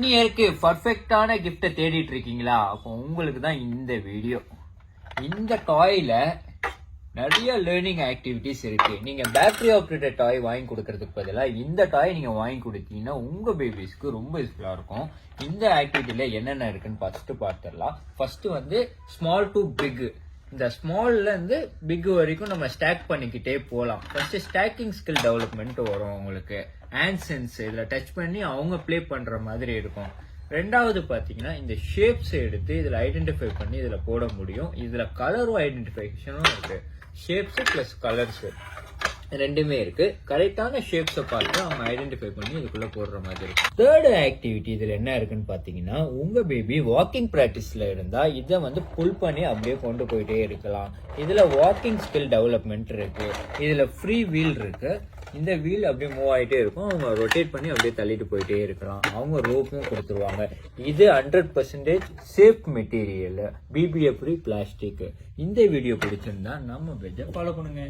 1 இயருக்கு பர்ஃபெக்டான கிஃப்டை தேடிட்டு இருக்கீங்களா? அப்போ உங்களுக்கு தான் இந்த வீடியோ. இந்த டாய்ல நிறைய லேர்னிங் ஆக்டிவிட்டிஸ் இருக்கு. நீங்க பேட்டரி ஆப்ரேட்டட் டாய் வாங்கி கொடுக்கறதுக்கு பதிலாக இந்த டாய் நீங்க வாங்கி கொடுத்தீங்கன்னா உங்க பேபிஸ்க்கு ரொம்ப யூஸ்ஃபுல்லா இருக்கும். இந்த ஆக்டிவிட்டியில என்னென்ன இருக்குன்னு பார்த்துடலாம். ஃபர்ஸ்ட் வந்து ஸ்மால் டு பிக். இந்த ஸ்மால்ல இருந்து பிக் வரைக்கும் நம்ம ஸ்டாக் பண்ணிக்கிட்டே போகலாம். ஃபர்ஸ்ட் ஸ்டாக்கிங் ஸ்கில் டெவலப்மெண்ட் வரும் உங்களுக்கு. ஹேண்ட் சென்ஸ் இதுல டச் பண்ணி அவங்க ப்ளே பண்ற மாதிரி இருக்கும். ரெண்டாவது பாத்தீங்கன்னா இந்த ஷேப்ஸ் எடுத்து இதுல ஐடென்டிஃபை பண்ணி இதுல போட முடியும். இதுல கலரும் ஐடென்டிஃபிகேஷனும் இருக்கு. ஷேப்ஸ் பிளஸ் கலர்ஸ் ரெண்டுமே இருக்கு. கரெக்டான ஷேப்ஸை பார்த்து அவங்க ஐடென்டிஃபை பண்ணி இதுக்குள்ள போடுற மாதிரி இருக்கு. தேர்ட் ஆக்டிவிட்டி இதுல என்ன இருக்குன்னு பாத்தீங்கன்னா, உங்க பேபி வாக்கிங் பிராக்டிஸ்ல இருந்தா இதை வந்து புல் பண்ணி அப்படியே கொண்டு போயிட்டே இருக்கலாம். இதுல வாக்கிங் ஸ்கில் டெவலப்மெண்ட் இருக்கு. இதுல ஃப்ரீ வீல் இருக்கு. இந்த வீல் அப்படியே மூவ் ஆகிட்டே இருக்கும். அவங்க ரொட்டேட் பண்ணி அப்படியே தள்ளிட்டு போயிட்டே இருக்கலாம். அவங்க ரோப்பும் கொடுத்துருவாங்க. இது 100% safe material, BBA free plastic. இந்த வீடியோ பிடிச்சிருந்தா நம்ம பேஜை ஃபாலோ பண்ணுங்க.